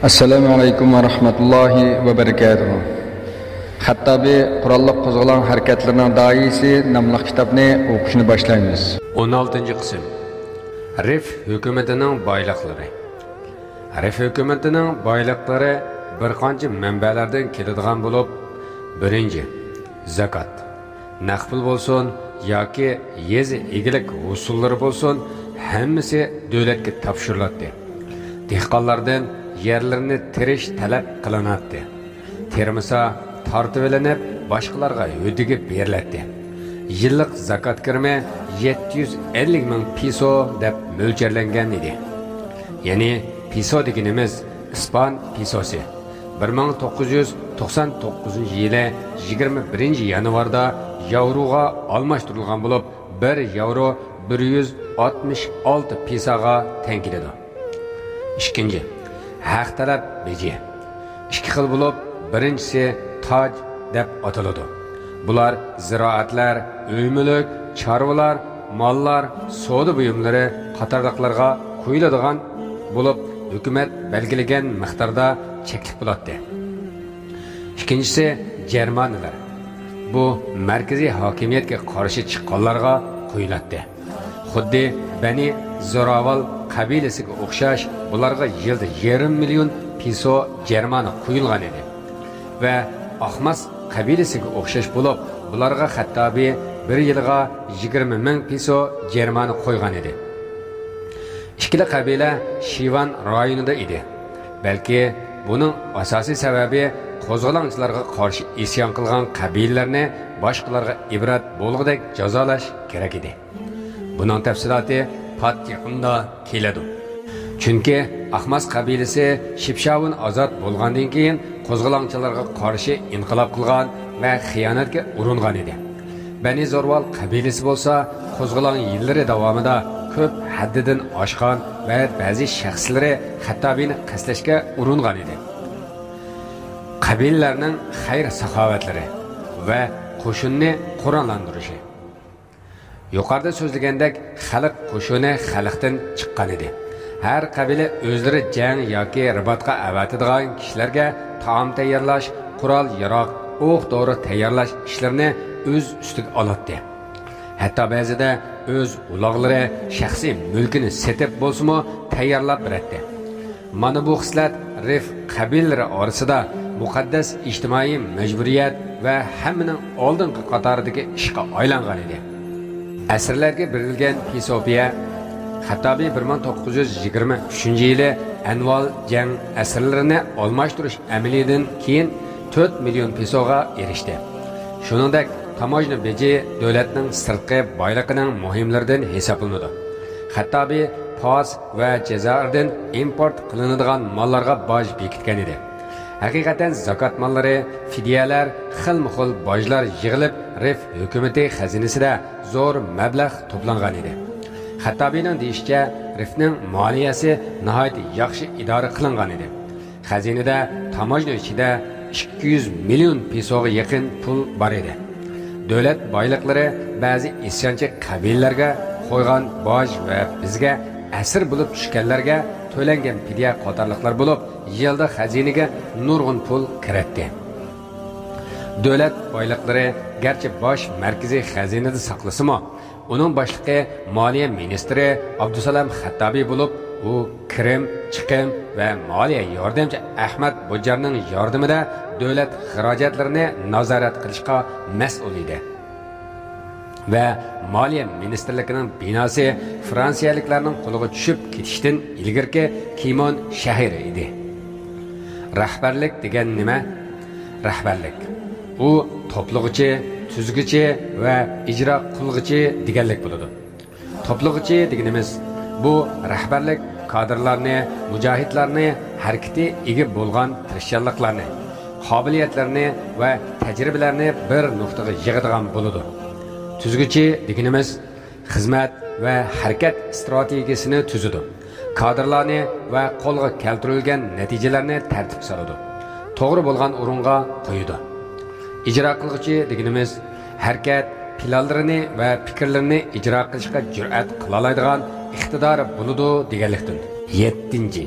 Assalamu alaykum va rahmatullohi va barakatuh. Xattabi Qur'onlik qo'zg'alon harakatlarining doisi nomli kitobni o'qishni boshlaymiz. 16-qism. Rif hukumatining boyliqlari. Rif hukumatining boyliqlari bir qancha manbalardan keladigan bo'lib, birinchi zakot. Naqd bo'lsin yoki yezi egilik usullari bo'lsin, hammasi davlatga topshiriladi. Dehqonlardan yerlerini terish talab qilinadi. Termisa tortib olinib, boshqalarga o'diga beriladi. Yillik zakot kirimi 750 ming piso deb mo'ljallangan edi. Ya'ni piso deganimiz Ispan pisosi. 1999-yili 21-yanvarda yevroga almashtirilgan bo'lib, 1 yevro 166 pisoga teng keladi. Ikkinchi, haq talab beji. İki xil bo'lib, birinchisi toj deb ataladi. Bular ziroatlar, uy-mulk, chorvalar, mollar, savdo buyumlari qatorliqlarga qo'yiladigan bo'lib, hukumat belgilagan miqdorda cheklik bo'ladi. Ikkinchisi jarmonalar. Bu markaziy hokimiyatga qarshi chiqqanlarga qo'yiladi. Xuddi Bani Zoraval qabilasiga o'xshash bularga yilda 1,5 million piso jarmona qo'yilgan edi. Va Ahmas qabilasiga o'xshash bo'lib, bularga Xattabi 1 yilga 20 ming piso jarmona qo'ygan edi. Ikkala qabila Shivan rayonida edi. Balki buning asosiy sababi qo'zg'olonchilarga qarshi isyon qilgan qabilalarni boshqalarga ibrat bo'lgudek jazolash kerak edi. Buning tafsiloti Fatihunda keladi. Chunki Ahmas qabilasi Shipshavun ozod bo'lgandan keyin qo'zg'olonchilarga qarshi inqilob qilgan va xiyonatga uringan edi. Bani Zorval qabilasi bo'lsa, qo'zg'olon yillari davomida ko'p haddidan oshgan va ba'zi shaxslari Xattabini qaslashga uringan edi. Qabilalarning xayr-saxovatlari va qo'shinni qurollandirishi. Yuqorida so'zlagandek, xalq qo'shini xalqdan chiqqan edi. Har qabila o'zlari jang yoki ribotga avatadigan kishilarga taom tayyorlash, qurol-yarog', o'q-dori tayyorlash ishlarini o'z ustiga oladi. Hatto ba'zida o'z uloqlari shaxsiy mulkini setib bo'lsa-mu tayyorlab beradi. Mana bu xislat Rif qabilalari orasida muqaddas ijtimoiy majburiyat va hammaning oldingi qatoridagi ishga aylangan edi. Asrlarga berilgan Pisopiya Xattabi 1923-yili anval jang asrlarini almashtirish amalidan keyin 4 million pisoga erishdi. Shuningdek, tamojna beji davlatning sirtqi boyligining muhimlaridan hisoblanadi. Xattabi Fos va Jazoirdan import qilinadigan mollarga boj bekitgan edi. Haqiqatan zakot mollari, fidyalar, xilma-xil bojlar yig'ilib, Rif hukumati xazinasida zo'r mablag' to'plangan edi. Xattabining deyishicha, Rifning moliyasi nihoyat yaxshi idora qilingan edi. Xazinada tamojna ichida 200 million pisoga yaqin pul bor edi. Davlat boyliqlari ba'zi isyonchi qabilalarga qo'ygan boj va bizga asir bo'lib tushganlarga to'langan fidya qatorliqlar bo'lib, yilda xazinaga nurg'un pul kiratdi. Davlat boyliqlari garchi bosh markaziy xazinada saqlasimi, uning boshlig'i moliya ministri Abdusalam Xattabi bo'lib, u kirim, chiqim va moliya yordamchi Ahmad Bojarning yordamida davlat xarajatlarini nazorat qilishga mas'ul edi. Va moliya ministrligining binosi fransiyaliklarning qo'liga tushib ketishdan ilgirki Kimon shahri edi. Rahbarlik degan nima? Rahbarlik u to'plig'ichi, tuzgichi va ijro qilg'ichi deganlik bo'ladi. To'plig'ichi deganimiz bu rahbarlik kadrlarni, mujohidlarni, harakati ega bo'lgan tirishchanliklarni, qobiliyatlarni va tajribalarni bir nuqtaga yig'adigan bo'ladi. Tuzgichi deganimiz xizmat va harakat strategiyasini tuzadi. Kadrlarni va qo'lga keltirilgan natijalarni tartib soladi. To'g'ri bo'lgan o'ringa qo'yadi. Ijro qilg'ichi deganimiz harakat planlarini va fikrlarini ijro qilishga jur'at qila oladigan iqtidori bo'ladi deganlikdir. 7.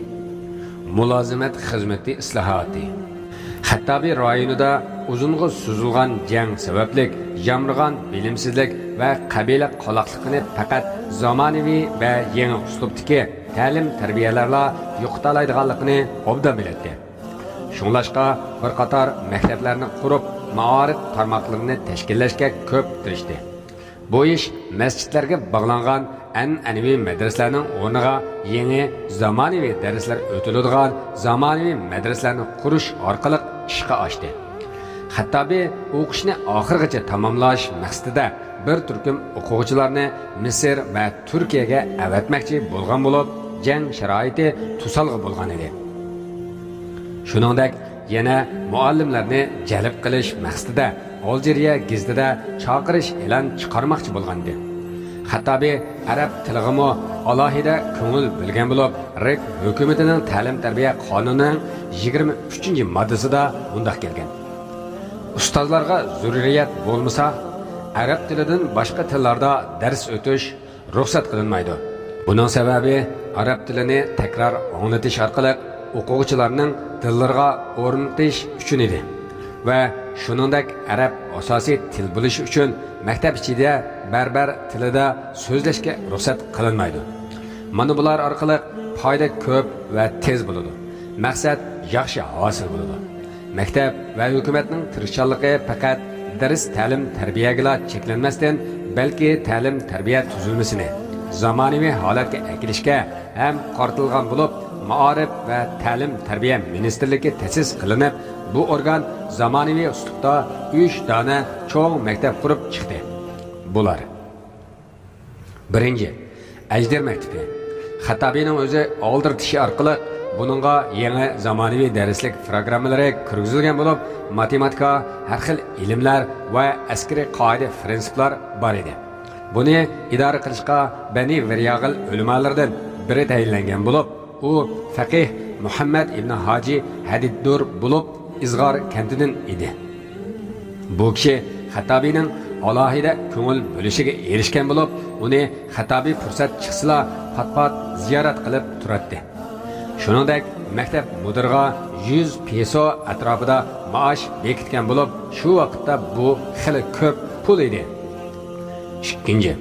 mulozimat xizmati islohoti. Xattabi rayonida uzunga suzilgan jang sababli yamrıgan bilimsizlik va qabila qoloqligini faqat zamonaviy va yangi uslubdagi ta'lim tarbiyalarla yo'qotalaydiganligini obdan biladi. Shunlashqa bir qator maktablarni qurib, ma'arif tarmoqlarini tashkillashga ko'p tirishdi. Bu ish masjidlarga bog'langan an'anaviy madrasalarning o'rniga yangi zamonaviy darslar o'tiladigan zamonaviy madrasalarni qurish orqali ishga oshdi. Xattabi o'qishni oxirigacha tamomlash maqsadida bir turkum o'quvchilarni Misr va Turkiyaga avatmoqchi bo'lgan bo'lib, jang sharoiti tusalg'i bo'lgan edi. Shuningdek, yana muallimlarni jalb qilish maqsadida Algeriya gazetida chaqirish e'lon chiqarmoqchi bo'lgandi. Xattabi arab tiliga alohida ko'ngil bilgan bo'lib, Rik hukumatining ta'lim-tarbiya qonunining 23-moddasida bunday kelgan. Ustozlarga zurriyat bo'lmasa, arab tilidan boshqa tillarda dars o'tish ruxsat qilinmaydi. Buning sababi arab tilini takror anglatish orqali o'quvchilarning dillariga o'rnatish uchun edi. Va shuningdek arab asosiy til bo'lishi uchun maktab ichida barbar tilida so'zlashga ruxsat qilinmaydi. Mana bular orqali foyda ko'p va tez bo'ladi. Maqsad yaxshi hosil bo'ladi. Maktab va hukumatning tirishchanligi faqat dars ta'lim tarbiyaga cheklanmasdan, balki ta'lim tarbiya tuzilmasini zamonaviy holatga keltirishga ham qartilgan bo'lib, Ma'arif va ta'lim tarbiya ministrligi ta'sis qilinib, bu organ zamonaviy uslubda 3 dona cho'ng maktab qurib chiqdi. Bular: birinchi, Ajdar maktabi. Xattabining o'zi oldirtishi orqali buningga yangi zamonaviy darslik programmalari kirgizilgan bo'lib, matematika, har xil ilmlar va askariy qoida prinsiplar bor edi. Buni idora qilishga Bani Viryag'il ulamolardan biri tayinlangan bo'lib, u faqih Muhammad ibn Haji Hadiddur bo'lib Izg'or kantidan edi. Bu kishi Xattabining alohida ko'ngil bo'lishiga erishgan bo'lib, uni Xattabi fursat chiqsa pat-pat ziyorat qilib turadi. Shuningdek, maktab mudirga 100 peso atrofida maosh bekitgan bo'lib, shu vaqtda bu xili ko'p pul edi. Ikkinchi,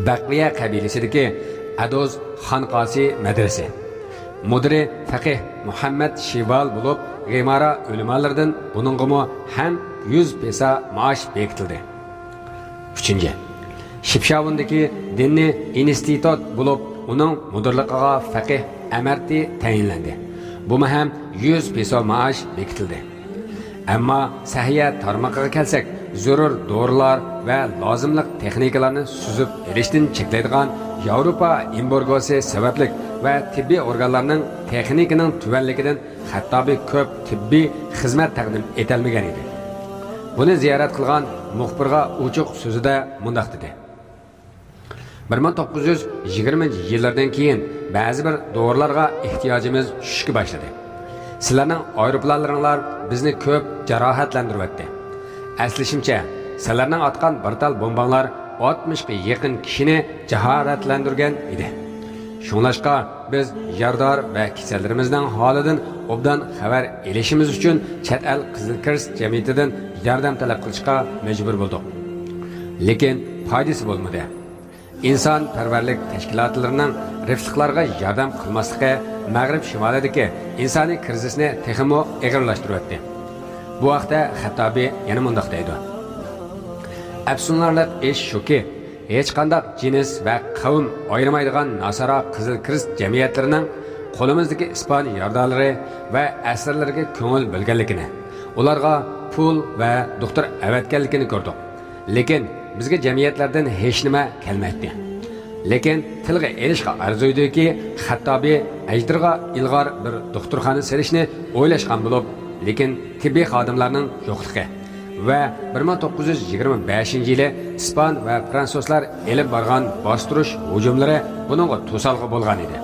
Baqiya qabilasidagi Adoz Xonqosi madrasa. Mudiri faqih Muhammad Shival bo'lib, G'imara ulamolardan buningga ham 100 pesa maosh bekitildi. Uchinchi, Shipshavundagi diniy institut bo'lib, uning mudirligiga faqih Amarti tayinlandi. Bu ham 100 peso maosh bekitildi. Ammo sahiya tarmoqiga kelsak, zarur dorilar va lozimlik texnikalarni suzib erishdan cheklaydigan Yevropa embargosi sababli va tibbiy organlarning texnikaning tuvanligidan Xattabi ko'p tibbiy xizmat taqdim etilmagan edi. Buni ziyorat qilgan muxbirga ochiq so'zida mundaq dedi: 1920-yillardan keyin ba'zi bir dorilarga ehtiyojimiz tushishga boshladi. Sizlarning aeroplanlaringlar bizni ko'p jarohatlantiryapti. Aslishimcha, sizlarning atgan bir tal bombanglar 60 ga yaqin kishini jarohatlantirgan edi. Shunlashqa biz yordar va kasallarımızdan holidan obdan xabar elishimiz uchun chet el Qizil Kirst jamiyatidan yordam talab qilishga majbur bo'ldik. Lekin foydasi bo'lmadi. İnson parvarlik tashkilotlarining rifliqlarga yordam qilmasligi Mag'rib shimolidagi insoniy krizisni texmo og'irlashtiryapti. Bu vaqtda Xattabi yana mundaq deydi: Afsunlarlik ish shuki, hech qanday jins va qavm ayirmaydigan nasara Qizil Kirst jamiyatlarining qo'limizdagi ispan yordamlari va asirlarga ko'ngil bilganligini, ularga pul va doktor avatganligini ko'rdik. Lekin bizga jamiyatlardan hech nima kelmaydi. Lekin tilga erishga arzuydi-ki, Xattabi Ajdirga ilg'or bir doktorxona serishni o'ylashgan bo'lib, lekin tibbiy xodimlarning yo'qligi va 1925-yili Ispan va fransuzlar elib borgan bostirish hujumlari buningga to'salg'i bo'lgan edi.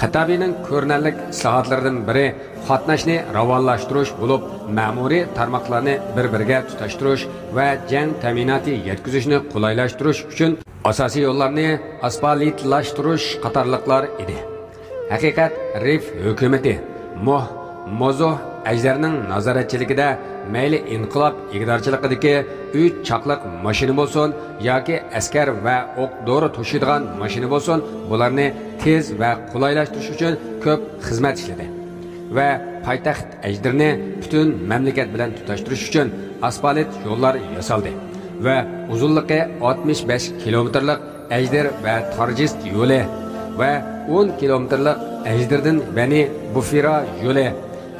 Xattabining ko'rinarli islohotlaridan biri qatnashni ravonlashtirish bo'lib, ma'muriy tarmoqlarni bir-biriga tutashtirish va jang ta'minoti yetkazishni qulaylashtirish uchun asosiy yo'llarni asfaltlashtirish qatorliqlar edi. Haqiqat Rif hukumati Mozo Ajdarning nazoratchiligida mayli inqilob igdorchiligidagi 3 chaqliq mashina bo'lsin yoki askar va o'q dori to'shiydigan mashina bo'lsin, bularni tez va qulaylashtirish uchun ko'p xizmat ishladi va poytaxt Ajdarni butun mamlakat bilan tutashtirish uchun asfalt yo'llar yasaldi va uzunligi 65 kilometrlik Ajdar va Tarjist yo'li va 10 kilometrlik Ajdardan Bani Bufira yo'li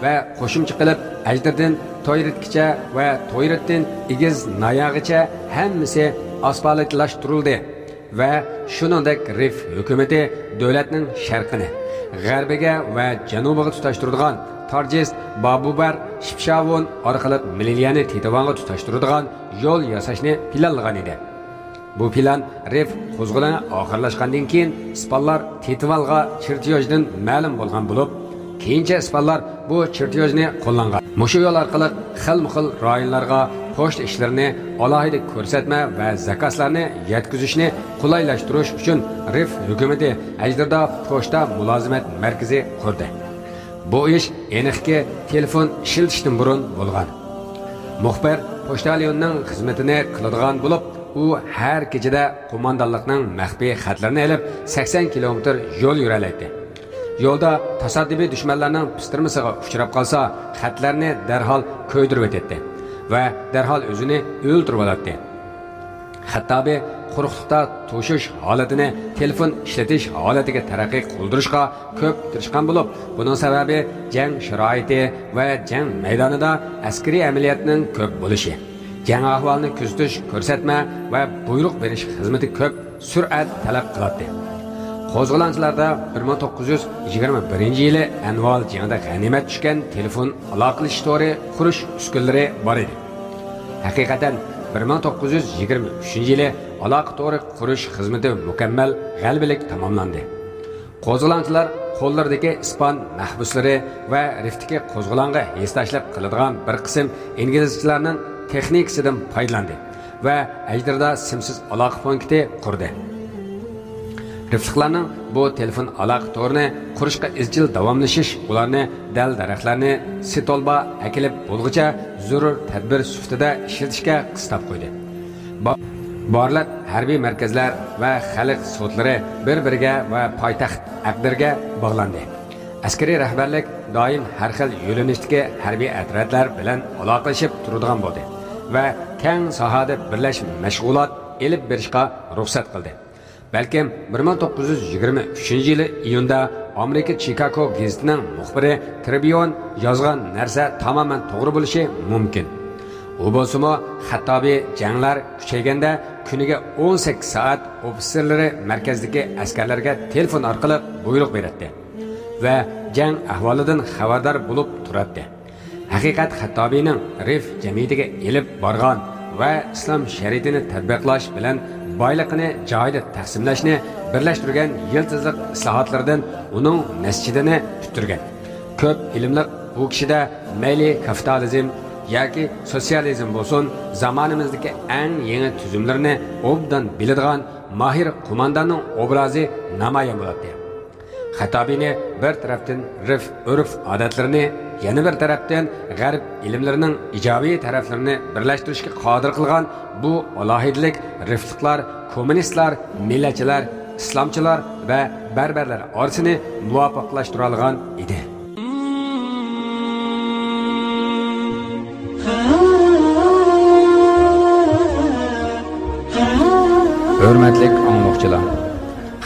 ve qo'shimcha qilib Ajdardan Toyritgacha va Toyritdan Igiz Nayog'icha hammasi asfaltlashtirildi va shuningdek Rif hukumati davlatning sharqini, g'arbiga va janubiga tutashtiradigan Tarjist, Babubar, Shipshavon orqali Miliyani Tetovonga tutashtiradigan yo'l yasashni planlagan edi. Bu plan Rif qo'zg'oloni oxirlashgandan keyin ispanlar Tetovonga chirtyojdan ma'lum bo'lgan bo'lib, keyincha ispanlar bu chirtyojni qo'llangan. Mushu yo'l orqali xil-xil rayonlarga pochta ishlarini alohida ko'rsatma va zakazlarni yetkazishni qulaylashtirish uchun Rif hukumati Ajdarda pochta mulozimat markazi qurdi. Bu ish aniqki telefon ishlatishdan burun bo'lgan. Muxbir pochtalyonning xizmatini qiladigan bo'lib, u har kechada qo'mondonlikning maxfiy xatlarini olib 80 kilometr yo'l yuralaydi. Yo'lda tasaddibiy dushmanlarning pistirmasiga uchrab qolsa, xatlarni darhol ko'ydirib o'tadi va darhol o'zini o'ldirib oladi. Hattobi quruqlikda to'shish holatini telefon ishlatish holatiga taraqqiy qildirishga ko'p tirishgan bo'lib, buning sababi jang sharoiti va jang maydonida askariy amaliyotning ko'p bo'lishi, jang ahvolini kuzatish, ko'rsatma va buyruq berish xizmati ko'p sur'at talab qiladi. Qo'zg'olonchilarda 1921 yili Anval jangida g'animat tushgan telefon aloqalash to'ri qurish uskunalari bor edi. Haqiqatan 1923 yili aloqa to'ri qurish xizmati mukammal g'alabalik tamomlandi. Qo'zg'olonchilar qo'llaridagi ispan mahbuslari va Rifdagi qo'zg'olonga hestashlab qiladigan bir qism inglizlarning texnikasidan foydalandi va Ajdarda simsiz aloqa punkti qurdi. Rifliqlarning bu telefon aloqa to'rini qurishga izchil davomlashish, ularni dal daraxtlarni sitolba akilib bo'lguncha zarur tadbir sifatida ishlatishga qistab qo'ydi. Borliq harbiy markazlar va xalq sudlari bir-biriga va poytaxt Aqdarga bog'landi. Askariy rahbarlik doim har xil yo'linishdagi harbiy otryadlar bilan aloqalashib turadigan bo'ldi va keng sohada birlash mashg'ulot elib berishga ruxsat qildi. Balkim 1923 yili iyunda Amerika Chicago gazetining muxbiri Tribune yozgan narsa tamoman to'g'ri bo'lishi mumkin. U bo'lsa-mu, hattobi janglar kuchayganda kuniga 18 soat ofitserlari markazdagi askarlarga telefon orqali buyruq beradi va jang ahvolidan xabardor bo'lib turadi. Haqiqat Xattobiyning Rif jamiyatiga elib borgan va islom shariatini tatbiqlash bilan boyliqini joyida taqsimlashni birlashtirgan yiltizliq islohotlardan uning masjidini tutirgan. Ko'p ilmli bu kishida mayli kapitalizm yoki sotsializm bo'lsin, zamonimizdagi eng yangi tuzumlarni obdan biladigan mahir qo'mondonning obrazi namoyon bo'ladi. Xatobini bir tarafdan Rif urf odatlarini, yana bir tarafdan g'arb ilmlarining ijobiy taraflarini birlashtirishga qodir qilgan bu alohidlik Rifliqlar, kommunistlar, millatchilar, islomchilar va barbarlar orasini muvofiqlashtira olgan edi. Hurmatli anglovchilar,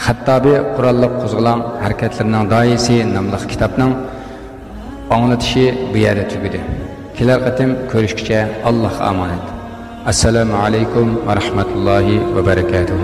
Xattabi qurolli qo'zg'olon harakatlarining doisi nomli kitobning anglatishi bu yerda tugadi. Kelar qatim ko'rishguncha Alloh omonat. Assalomu alaykum va rahmatullohi va barakatuh.